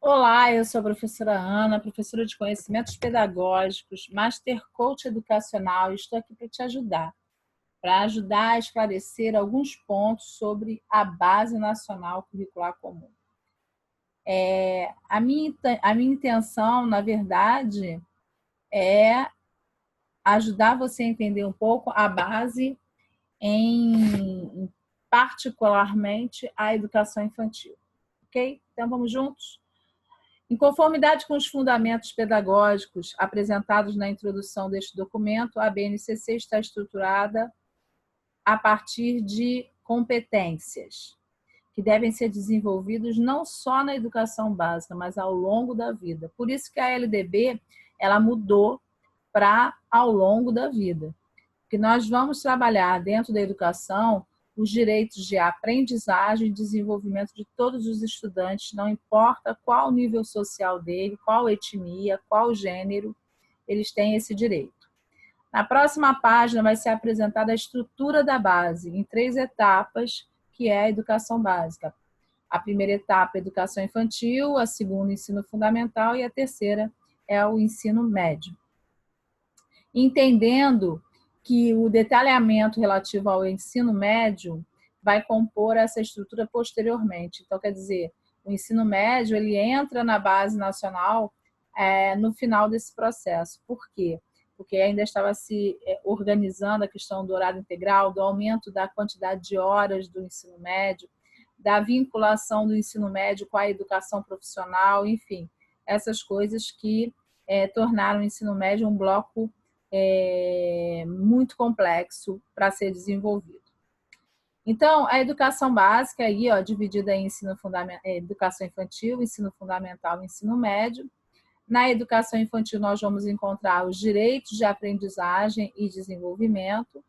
Olá, eu sou a professora Ana, professora de Conhecimentos Pedagógicos, Master Coach Educacional, e estou aqui para ajudar a esclarecer alguns pontos sobre a Base Nacional Curricular Comum. A minha intenção, na verdade, é ajudar você a entender um pouco a base particularmente a educação infantil, ok? Então, vamos juntos? Em conformidade com os fundamentos pedagógicos apresentados na introdução deste documento, a BNCC está estruturada a partir de competências que devem ser desenvolvidos não só na educação básica, mas ao longo da vida. Por isso que a LDB ela mudou para ao longo da vida, porque nós vamos trabalhar dentro da educação os direitos de aprendizagem e desenvolvimento de todos os estudantes, não importa qual o nível social dele, qual etnia, qual gênero, eles têm esse direito. Na próxima página vai ser apresentada a estrutura da base, em 3 etapas, que é a educação básica. A primeira etapa é a educação infantil, a segunda, ensino fundamental, e a terceira é o ensino médio. Entendendo que o detalhamento relativo ao ensino médio vai compor essa estrutura posteriormente. Então, quer dizer, o ensino médio ele entra na base nacional no final desse processo. Por quê? Porque ainda estava se organizando a questão do horário integral, do aumento da quantidade de horas do ensino médio, da vinculação do ensino médio com a educação profissional, enfim, essas coisas que tornaram o ensino médio um bloco muito complexo para ser desenvolvido. Então, a educação básica aí, dividida em educação infantil, ensino fundamental e ensino médio. Na educação infantil, nós vamos encontrar os direitos de aprendizagem e desenvolvimento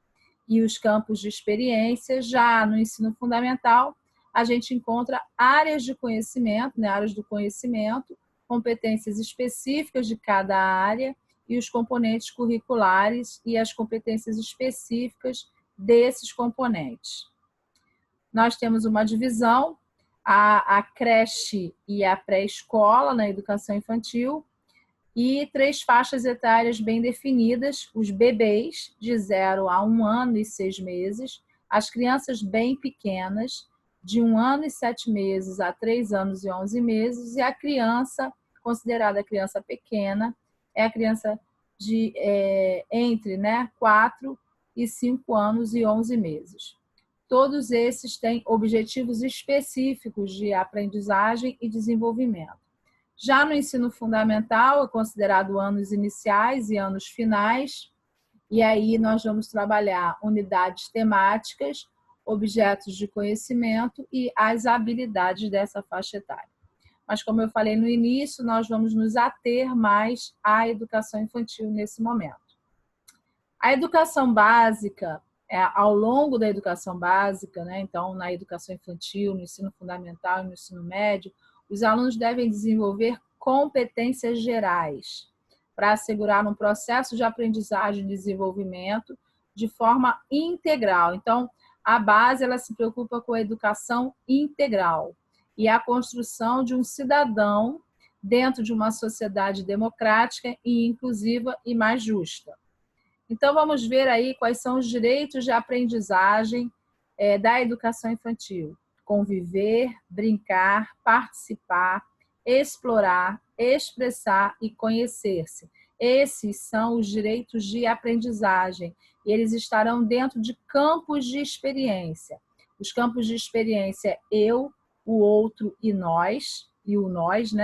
e os campos de experiência. Já no ensino fundamental, a gente encontra áreas de conhecimento, áreas do conhecimento, competências específicas de cada área e os componentes curriculares e as competências específicas desses componentes. Nós temos uma divisão, a creche e a pré-escola na educação infantil, e 3 faixas etárias bem definidas, os bebês de 0 a 1 ano e 6 meses, as crianças bem pequenas, de 1 ano e 7 meses a 3 anos e 11 meses, e a criança, considerada criança pequena, é a criança entre 4 e 5 anos e 11 meses. Todos esses têm objetivos específicos de aprendizagem e desenvolvimento. Já no ensino fundamental, é considerado anos iniciais e anos finais, e aí nós vamos trabalhar unidades temáticas, objetos de conhecimento e as habilidades dessa faixa etária. Mas, como eu falei no início, nós vamos nos ater mais à educação infantil nesse momento. A educação básica, ao longo da educação básica, então na educação infantil, no ensino fundamental e no ensino médio, os alunos devem desenvolver competências gerais para assegurar um processo de aprendizagem e desenvolvimento de forma integral. Então, a base ela se preocupa com a educação integral e a construção de um cidadão dentro de uma sociedade democrática e inclusiva e mais justa. Então, vamos ver aí quais são os direitos de aprendizagem da educação infantil. Conviver, brincar, participar, explorar, expressar e conhecer-se. Esses são os direitos de aprendizagem e eles estarão dentro de campos de experiência. Os campos de experiência eu, o outro e o nós,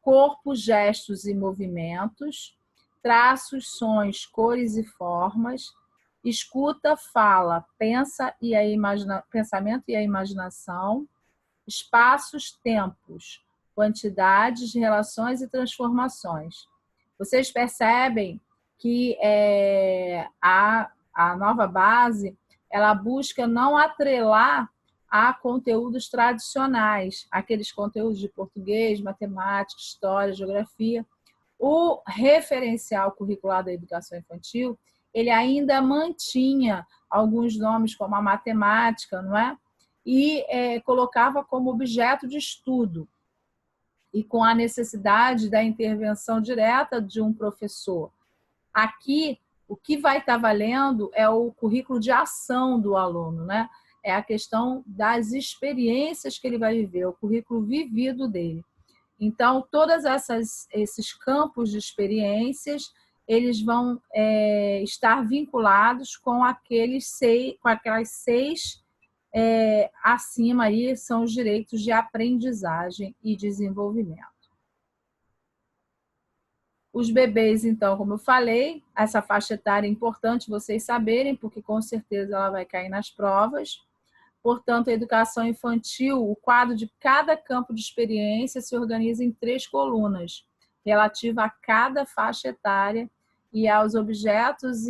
corpo, gestos e movimentos, traços, sons, cores e formas, escuta, fala, pensamento e a imaginação, espaços, tempos, quantidades, relações e transformações. Vocês percebem que a nova base ela busca não atrelar a conteúdos tradicionais, aqueles conteúdos de português, matemática, história, geografia. O referencial curricular da educação infantil, ele ainda mantinha alguns nomes como a matemática, não é? E colocava como objeto de estudo e com a necessidade da intervenção direta de um professor. Aqui, o que vai estar valendo é o currículo de ação do aluno, né? É a questão das experiências que ele vai viver, o currículo vivido dele. Então, todos esses campos de experiências, eles vão estar vinculados com aquelas seis acima aí, são os direitos de aprendizagem e desenvolvimento. Os bebês, então, como eu falei, essa faixa etária é importante vocês saberem, porque com certeza ela vai cair nas provas. Portanto, a educação infantil, o quadro de cada campo de experiência se organiza em 3 colunas, relativa a cada faixa etária e aos objetos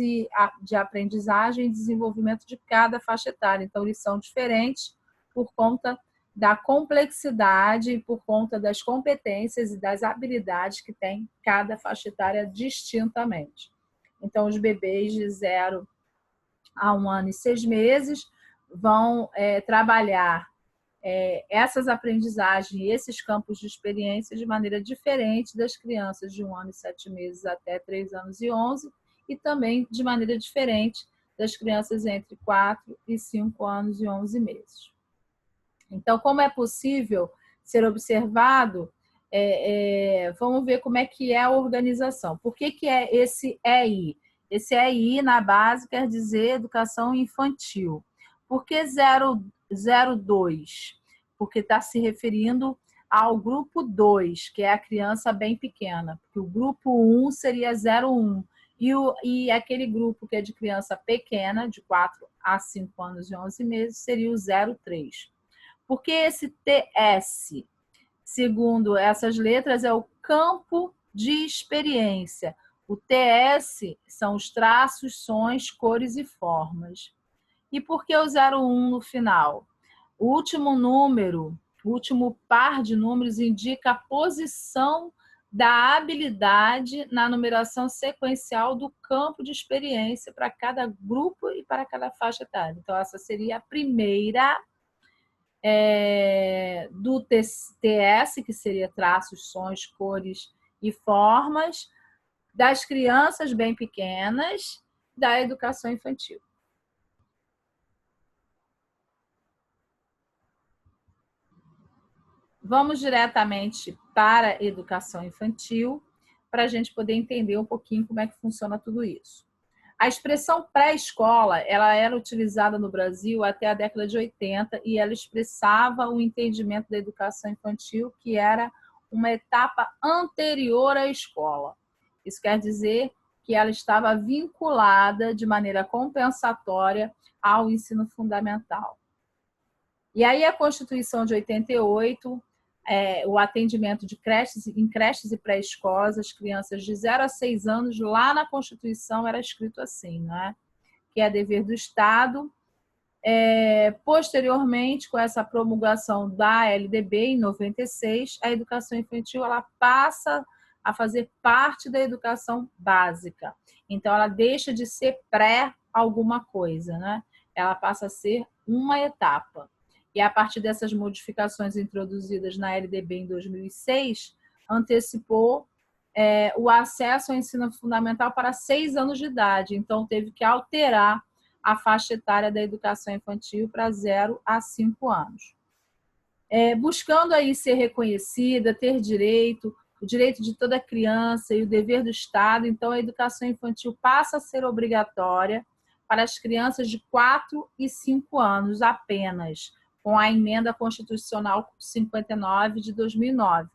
de aprendizagem e desenvolvimento de cada faixa etária. Então, eles são diferentes por conta da complexidade, por conta das competências e das habilidades que tem cada faixa etária distintamente. Então, os bebês de 0 a 1 ano e 6 meses vão trabalhar essas aprendizagens e esses campos de experiência de maneira diferente das crianças de 1 ano e 7 meses até 3 anos e 11, e também de maneira diferente das crianças entre 4 e 5 anos e 11 meses. Então, como é possível ser observado, vamos ver como é que é a organização. Por que é esse EI? Esse EI na base quer dizer educação infantil. Por que 0,2? Porque está se referindo ao grupo 2, que é a criança bem pequena. Porque o grupo 1 seria 0,1. E aquele grupo que é de criança pequena, de 4 a 5 anos e 11 meses, seria o 0,3. Porque esse TS, segundo essas letras, é o campo de experiência. O TS são os traços, sons, cores e formas. E por que o 0,1 no final? O último número, o último par de números indica a posição da habilidade na numeração sequencial do campo de experiência para cada grupo e para cada faixa etária. Então, essa seria a primeira do TS, que seria traços, sons, cores e formas, das crianças bem pequenas, da educação infantil. Vamos diretamente para a educação infantil, para a gente poder entender um pouquinho como é que funciona tudo isso. A expressão pré-escola, ela era utilizada no Brasil até a década de 80 e ela expressava o entendimento da educação infantil, que era uma etapa anterior à escola. Isso quer dizer que ela estava vinculada de maneira compensatória ao ensino fundamental. E aí a Constituição de 88, o atendimento em creches e pré-escolas, as crianças de 0 a 6 anos, lá na Constituição era escrito assim, né? Que é dever do Estado. Posteriormente, com essa promulgação da LDB, em 96, a educação infantil ela passa a fazer parte da educação básica. Então, ela deixa de ser pré alguma coisa, né? Ela passa a ser uma etapa. E a partir dessas modificações introduzidas na LDB em 2006, antecipou o acesso ao ensino fundamental para 6 anos de idade. Então, teve que alterar a faixa etária da educação infantil para 0 a 5 anos. Buscando aí ser reconhecida, ter direito, o direito de toda criança e o dever do Estado, então a educação infantil passa a ser obrigatória para as crianças de 4 e 5 anos apenas, com a emenda constitucional 59 de 2009.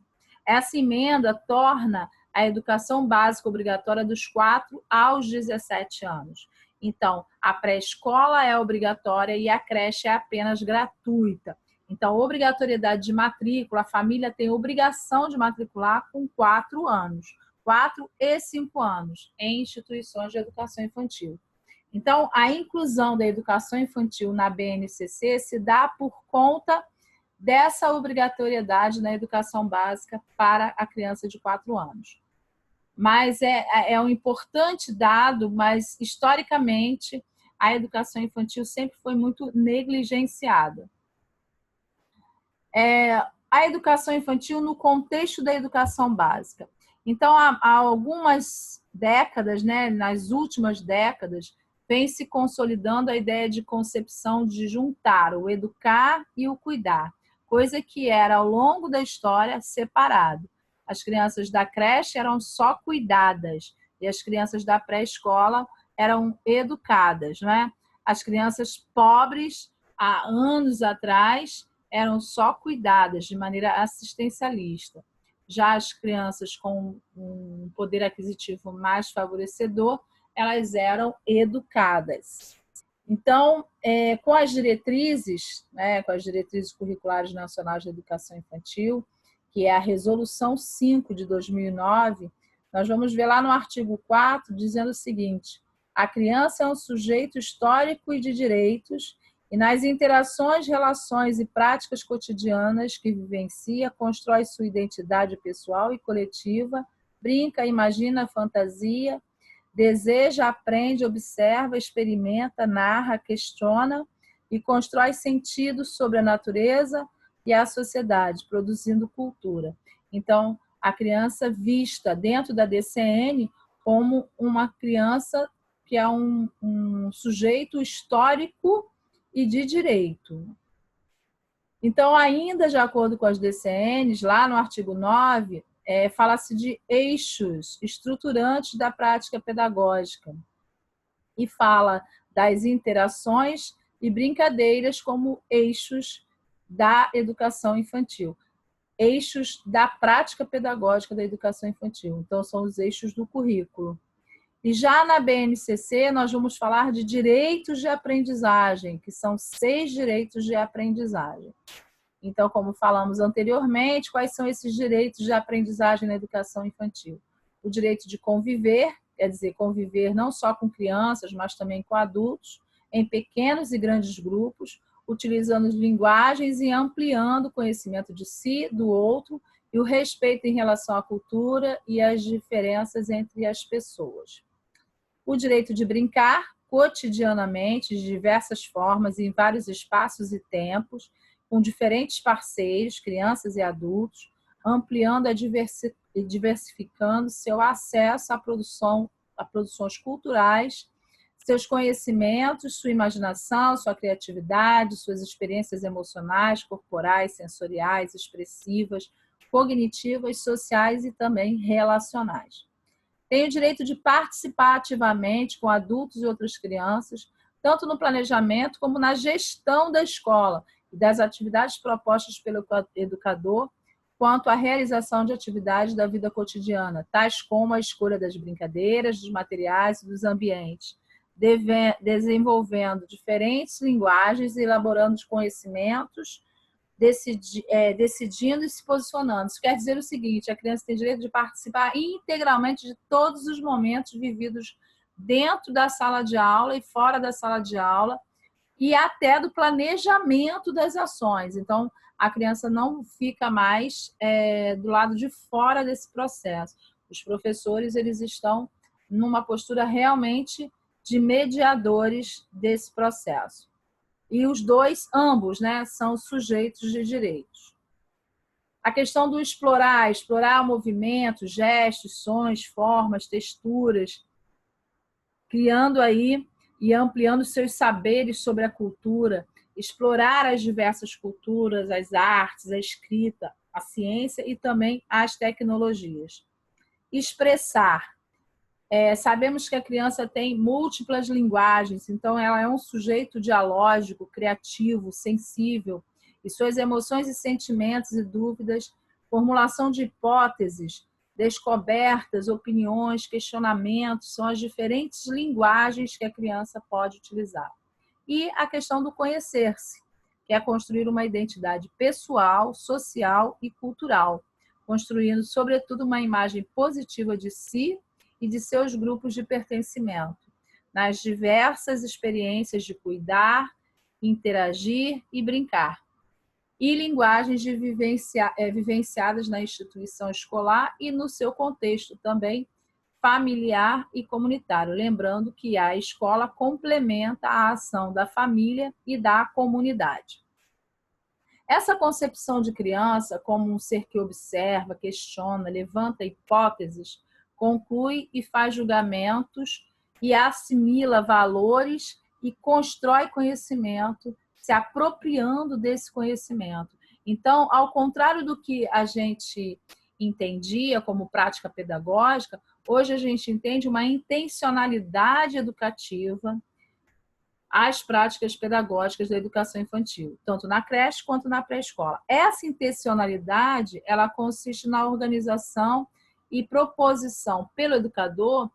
Essa emenda torna a educação básica obrigatória dos 4 aos 17 anos. Então, a pré-escola é obrigatória e a creche é apenas gratuita. Então, obrigatoriedade de matrícula, a família tem obrigação de matricular com 4 anos, 4 e 5 anos, em instituições de educação infantil. Então, a inclusão da educação infantil na BNCC se dá por conta dessa obrigatoriedade na educação básica para a criança de 4 anos. Mas é um importante dado, mas historicamente a educação infantil sempre foi muito negligenciada. a educação infantil no contexto da educação básica. Então, há algumas décadas, né, nas últimas décadas, vem se consolidando a ideia de concepção de juntar o educar e o cuidar, coisa que era, ao longo da história, separado. As crianças da creche eram só cuidadas e as crianças da pré-escola eram educadas, né? As crianças pobres, há anos atrás, eram só cuidadas de maneira assistencialista. Já as crianças com um poder aquisitivo mais favorecedor, elas eram educadas. Então, com as diretrizes, né, com as diretrizes curriculares nacionais de educação infantil, que é a Resolução 5 de 2009, nós vamos ver lá no artigo 4, dizendo o seguinte: a criança é um sujeito histórico e de direitos, e nas interações, relações e práticas cotidianas que vivencia, constrói sua identidade pessoal e coletiva, brinca, imagina, fantasia, deseja, aprende, observa, experimenta, narra, questiona e constrói sentidos sobre a natureza e a sociedade, produzindo cultura. Então, a criança vista dentro da DCN como uma criança que é um sujeito histórico e de direito. Então, ainda de acordo com as DCNs, lá no artigo 9, fala-se de eixos estruturantes da prática pedagógica e fala das interações e brincadeiras como eixos da educação infantil, eixos da prática pedagógica da educação infantil. Então, são os eixos do currículo. E já na BNCC, nós vamos falar de direitos de aprendizagem, que são 6 direitos de aprendizagem. Então, como falamos anteriormente, quais são esses direitos de aprendizagem na educação infantil? O direito de conviver, quer dizer, conviver não só com crianças, mas também com adultos, em pequenos e grandes grupos, utilizando linguagens e ampliando o conhecimento de si, do outro, e o respeito em relação à cultura e às diferenças entre as pessoas. O direito de brincar cotidianamente, de diversas formas, em vários espaços e tempos, com diferentes parceiros, crianças e adultos, ampliando e diversificando seu acesso a produções culturais, seus conhecimentos, sua imaginação, sua criatividade, suas experiências emocionais, corporais, sensoriais, expressivas, cognitivas, sociais e também relacionais. Tem o direito de participar ativamente com adultos e outras crianças, tanto no planejamento como na gestão da escola e das atividades propostas pelo educador, quanto à realização de atividades da vida cotidiana, tais como a escolha das brincadeiras, dos materiais e dos ambientes, desenvolvendo diferentes linguagens e elaborando os conhecimentos, decidindo e se posicionando. Isso quer dizer o seguinte: a criança tem direito de participar integralmente de todos os momentos vividos dentro da sala de aula e fora da sala de aula, e até do planejamento das ações. Então, a criança não fica mais do lado de fora desse processo. Os professores, eles estão numa postura realmente de mediadores desse processo. E os dois, ambos, né, são sujeitos de direitos. A questão do explorar movimentos, gestos, sons, formas, texturas, criando aí e ampliando seus saberes sobre a cultura, explorar as diversas culturas, as artes, a escrita, a ciência e também as tecnologias. Expressar. Sabemos que a criança tem múltiplas linguagens, então ela é um sujeito dialógico, criativo, sensível, e suas emoções e sentimentos e dúvidas, formulação de hipóteses, descobertas, opiniões, questionamentos, são as diferentes linguagens que a criança pode utilizar. E a questão do conhecer-se, que é construir uma identidade pessoal, social e cultural, construindo, sobretudo, uma imagem positiva de si e de seus grupos de pertencimento, nas diversas experiências de cuidar, interagir e brincar. E linguagens vivenciadas na instituição escolar e no seu contexto também familiar e comunitário. Lembrando que a escola complementa a ação da família e da comunidade. Essa concepção de criança como um ser que observa, questiona, levanta hipóteses, conclui e faz julgamentos e assimila valores e constrói conhecimento, se apropriando desse conhecimento. Então, ao contrário do que a gente entendia como prática pedagógica, hoje a gente entende uma intencionalidade educativa às práticas pedagógicas da educação infantil, tanto na creche quanto na pré-escola. Essa intencionalidade, ela consiste na organização e proposição pelo educador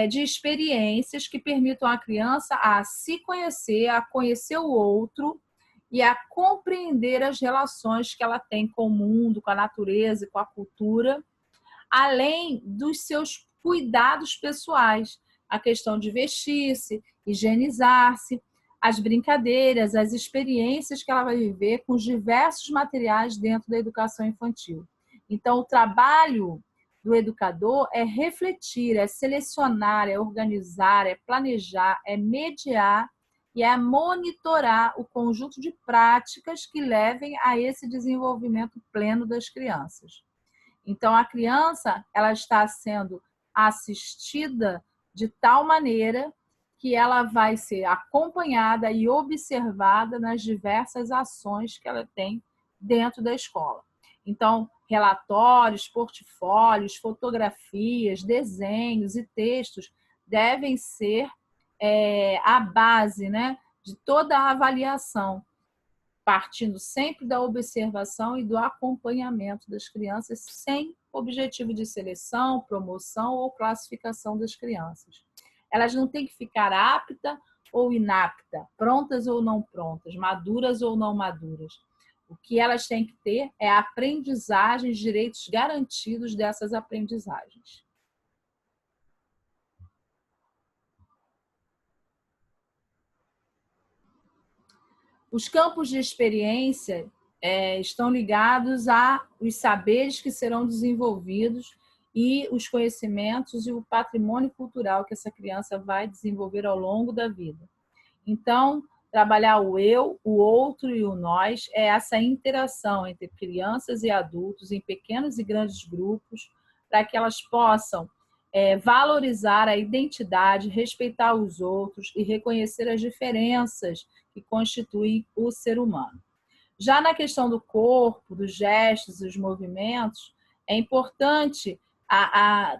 de experiências que permitam à criança a se conhecer, a conhecer o outro e a compreender as relações que ela tem com o mundo, com a natureza e com a cultura, além dos seus cuidados pessoais, a questão de vestir-se, higienizar-se, as brincadeiras, as experiências que ela vai viver com os diversos materiais dentro da educação infantil. Então, o trabalho do educador é refletir, é selecionar, é organizar, é planejar, é mediar e é monitorar o conjunto de práticas que levem a esse desenvolvimento pleno das crianças. Então, a criança, ela está sendo assistida de tal maneira que ela vai ser acompanhada e observada nas diversas ações que ela tem dentro da escola. Então, relatórios, portfólios, fotografias, desenhos e textos devem ser a base, né, de toda a avaliação, partindo sempre da observação e do acompanhamento das crianças, sem objetivo de seleção, promoção ou classificação das crianças. Elas não têm que ficar apta ou inapta, prontas ou não prontas, maduras ou não maduras. O que elas têm que ter é aprendizagem, direitos garantidos dessas aprendizagens. Os campos de experiência estão ligados aos saberes que serão desenvolvidos e os conhecimentos e o patrimônio cultural que essa criança vai desenvolver ao longo da vida. Então, trabalhar o eu, o outro e o nós é essa interação entre crianças e adultos em pequenos e grandes grupos, para que elas possam valorizar a identidade, respeitar os outros e reconhecer as diferenças que constituem o ser humano. Já na questão do corpo, dos gestos e dos movimentos, é importante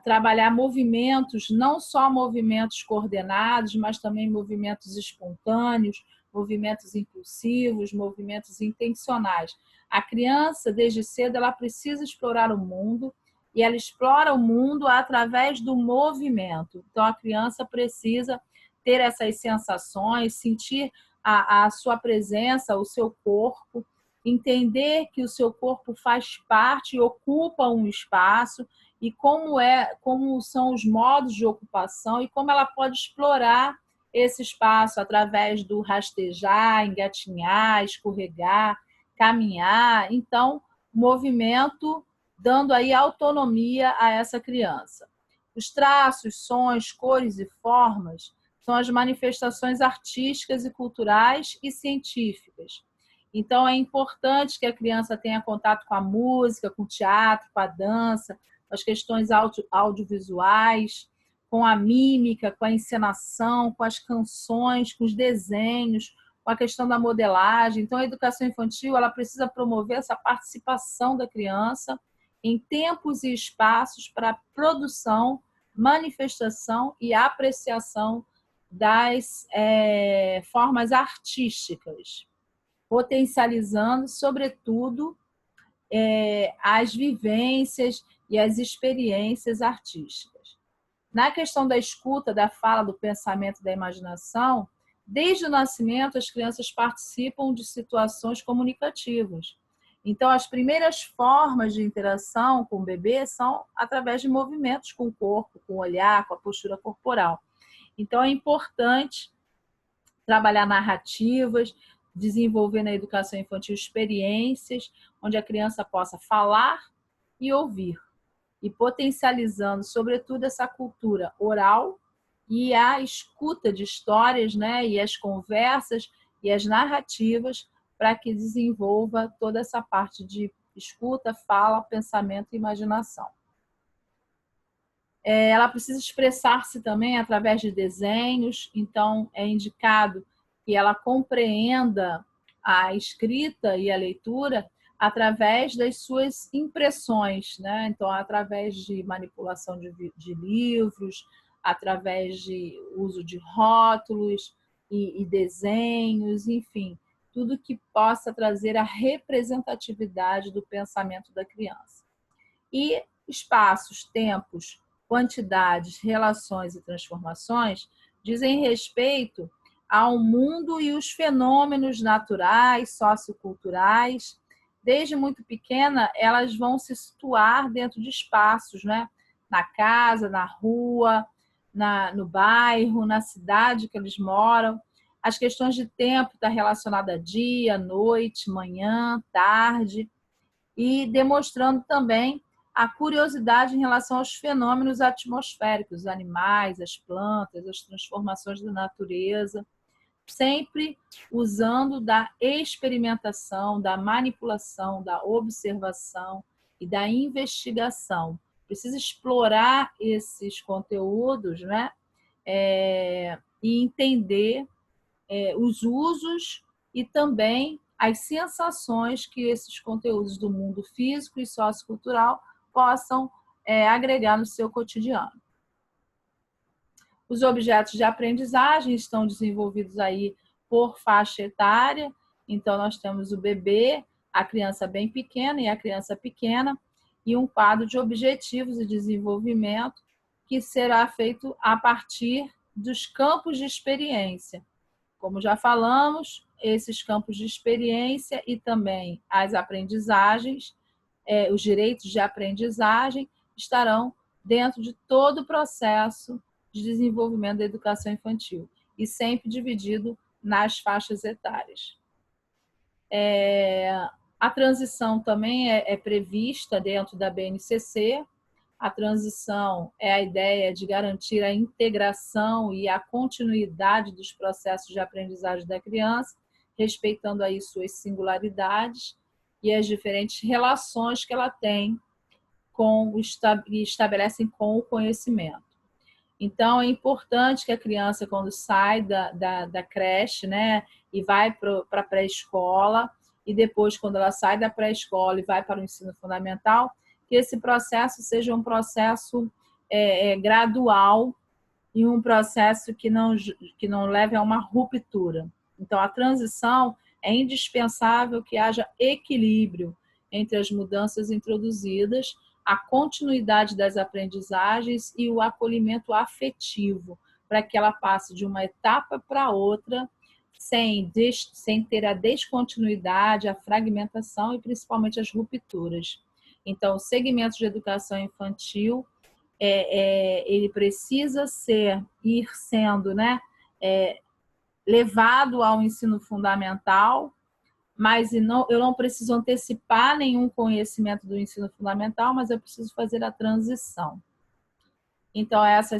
trabalhar movimentos, não só movimentos coordenados, mas também movimentos espontâneos, movimentos impulsivos, movimentos intencionais. A criança, desde cedo, ela precisa explorar o mundo e ela explora o mundo através do movimento. Então, a criança precisa ter essas sensações, sentir a sua presença, o seu corpo, entender que o seu corpo faz parte e ocupa um espaço e como são os modos de ocupação e como ela pode explorar esse espaço através do rastejar, engatinhar, escorregar, caminhar. Então, movimento dando aí autonomia a essa criança. Os traços, sons, cores e formas são as manifestações artísticas e culturais e científicas. Então, é importante que a criança tenha contato com a música, com o teatro, com a dança, com as questões audiovisuais, com a mímica, com a encenação, com as canções, com os desenhos, com a questão da modelagem. Então, a educação infantil ela precisa promover essa participação da criança em tempos e espaços para produção, manifestação e apreciação das formas artísticas, potencializando, sobretudo, as vivências e as experiências artísticas. Na questão da escuta, da fala, do pensamento, da imaginação, desde o nascimento, as crianças participam de situações comunicativas. Então, as primeiras formas de interação com o bebê são através de movimentos com o corpo, com o olhar, com a postura corporal. Então, é importante trabalhar narrativas, desenvolver na educação infantil experiências onde a criança possa falar e ouvir, e potencializando, sobretudo, essa cultura oral e a escuta de histórias, né, e as conversas e as narrativas para que desenvolva toda essa parte de escuta, fala, pensamento e imaginação. Ela precisa expressar-se também através de desenhos, então é indicado que ela compreenda a escrita e a leitura através das suas impressões, né? Então, através de manipulação de livros, através de uso de rótulos e desenhos, enfim, tudo que possa trazer a representatividade do pensamento da criança. E espaços, tempos, quantidades, relações e transformações dizem respeito ao mundo e os fenômenos naturais, socioculturais. Desde muito pequena, elas vão se situar dentro de espaços, né? Na casa, na rua, no bairro, na cidade que eles moram. As questões de tempo estão relacionadas a dia, noite, manhã, tarde, e demonstrando também a curiosidade em relação aos fenômenos atmosféricos, os animais, as plantas, as transformações da natureza, sempre usando da experimentação, da manipulação, da observação e da investigação. Precisa explorar esses conteúdos, né? E entender os usos e também as sensações que esses conteúdos do mundo físico e sociocultural possam agregar no seu cotidiano. Os objetos de aprendizagem estão desenvolvidos aí por faixa etária. Então, nós temos o bebê, a criança bem pequena e a criança pequena, e um quadro de objetivos de desenvolvimento que será feito a partir dos campos de experiência. Como já falamos, esses campos de experiência e também as aprendizagens, os direitos de aprendizagem estarão dentro de todo o processo de desenvolvimento da educação infantil e sempre dividido nas faixas etárias. A transição também é prevista dentro da BNCC. A transição é a ideia de garantir a integração e a continuidade dos processos de aprendizagem da criança, respeitando aí suas singularidades e as diferentes relações que ela tem e estabelecem com o conhecimento. Então, é importante que a criança, quando sai da creche, né, e vai para a pré-escola, e depois, quando ela sai da pré-escola e vai para o ensino fundamental, que esse processo seja um processo gradual e um processo que não leve a uma ruptura. Então, a transição é indispensável que haja equilíbrio entre as mudanças introduzidas, a continuidade das aprendizagens e o acolhimento afetivo, para que ela passe de uma etapa para outra, sem ter a descontinuidade, a fragmentação e principalmente as rupturas. Então, o segmento de educação infantil, ele precisa ir sendo, né, levado ao ensino fundamental, mas eu não preciso antecipar nenhum conhecimento do ensino fundamental, mas eu preciso fazer a transição. Então, essa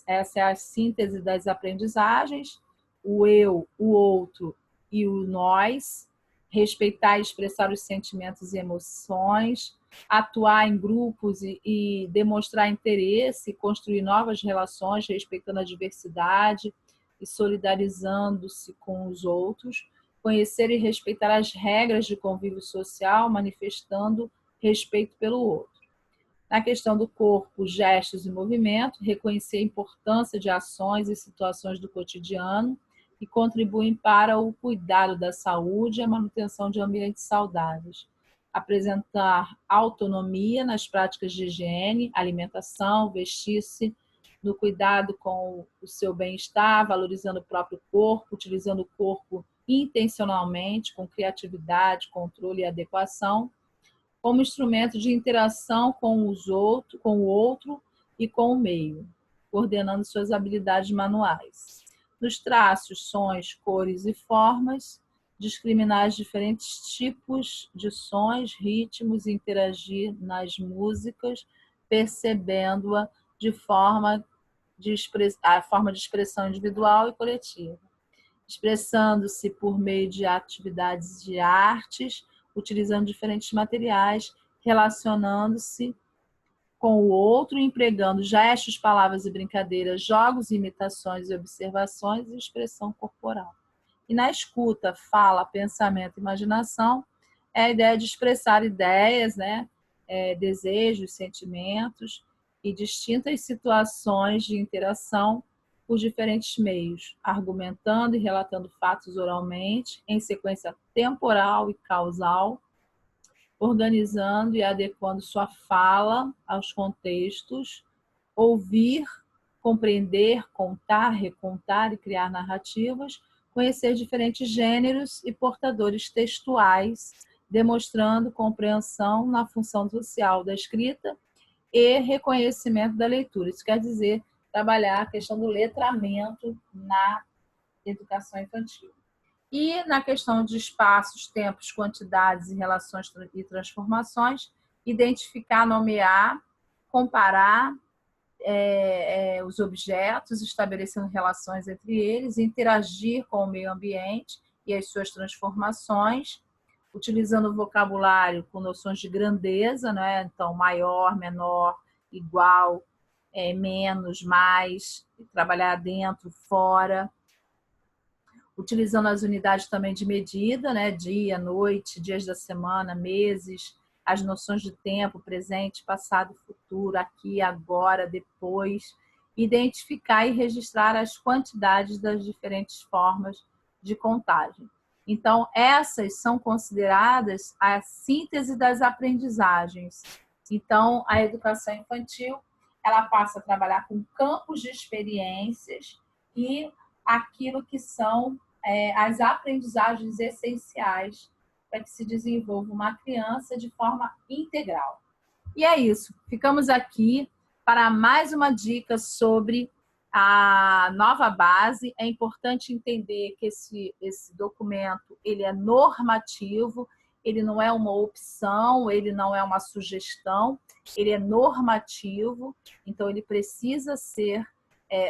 é a síntese das aprendizagens, o eu, o outro e o nós, respeitar e expressar os sentimentos e emoções, atuar em grupos e demonstrar interesse, construir novas relações, respeitando a diversidade e solidarizando-se com os outros, conhecer e respeitar as regras de convívio social, manifestando respeito pelo outro. Na questão do corpo, gestos e movimento, reconhecer a importância de ações e situações do cotidiano que contribuem para o cuidado da saúde e a manutenção de ambientes saudáveis. Apresentar autonomia nas práticas de higiene, alimentação, vestir-se, no cuidado com o seu bem-estar, valorizando o próprio corpo, utilizando o corpo intencionalmente, com criatividade, controle e adequação, como instrumento de interação com o outro e com o meio, coordenando suas habilidades manuais. Nos traços, sons, cores e formas, discriminar os diferentes tipos de sons, ritmos e interagir nas músicas, percebendo-a a forma de expressão individual e coletiva. expressando-se por meio de atividades de artes, utilizando diferentes materiais, relacionando-se com o outro, empregando gestos, palavras e brincadeiras, jogos, imitações e observações e expressão corporal. E na escuta, fala, pensamento, imaginação, é a ideia de expressar ideias, né? Desejos, sentimentos e distintas situações de interação por diferentes meios, argumentando e relatando fatos oralmente, em sequência temporal e causal, organizando e adequando sua fala aos contextos, ouvir, compreender, contar, recontar e criar narrativas, conhecer diferentes gêneros e portadores textuais, demonstrando compreensão na função social da escrita e reconhecimento da leitura. Isso quer dizer trabalhar a questão do letramento na educação infantil. E na questão de espaços, tempos, quantidades e relações e transformações, identificar, nomear, comparar os objetos, estabelecendo relações entre eles, interagir com o meio ambiente e as suas transformações, utilizando o vocabulário com noções de grandeza, né? Então, maior, menor, igual, menos, mais, trabalhar dentro, fora, utilizando as unidades também de medida, né? Dia, noite, dias da semana, meses, as noções de tempo, presente, passado, futuro, aqui, agora, depois, identificar e registrar as quantidades das diferentes formas de contagem. Então, essas são consideradas a síntese das aprendizagens. Então, a educação infantil, ela passa a trabalhar com campos de experiências e aquilo que são as aprendizagens essenciais para que se desenvolva uma criança de forma integral. E é isso. Ficamos aqui para mais uma dica sobre a nova base. É importante entender que esse documento ele é normativo, ele não é uma opção, ele não é uma sugestão, ele é normativo, então ele precisa ser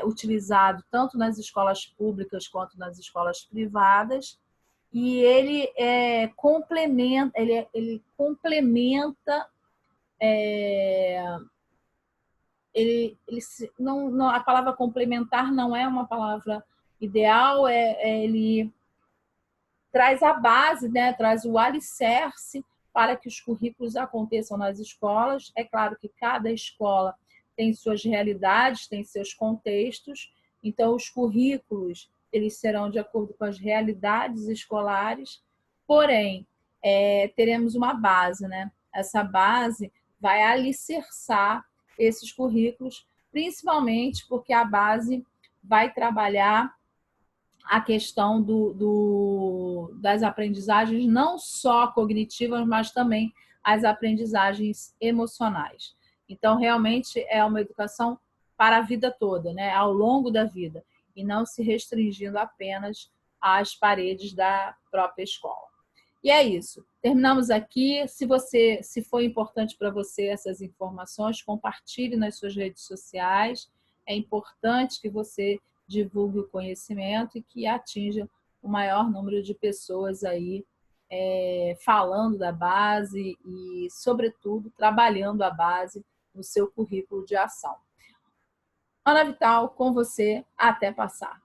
utilizado tanto nas escolas públicas quanto nas escolas privadas, e ele complementa, ele complementa, não, a palavra complementar não é uma palavra ideal, ele traz a base, né, traz o alicerce para que os currículos aconteçam nas escolas. É claro que cada escola tem suas realidades, tem seus contextos, então os currículos eles serão de acordo com as realidades escolares, porém, teremos uma base, né? Essa base vai alicerçar esses currículos, principalmente porque a base vai trabalhar a questão das aprendizagens não só cognitivas, mas também as aprendizagens emocionais. Então, realmente é uma educação para a vida toda, né? Ao longo da vida, e não se restringindo apenas às paredes da própria escola. E é isso. Terminamos aqui. Se foi importante para você essas informações, compartilhe nas suas redes sociais. É importante que você divulgue o conhecimento e que atinja o maior número de pessoas aí falando da base e, sobretudo, trabalhando a base no seu currículo de ação. Ana Vital, com você, até passar.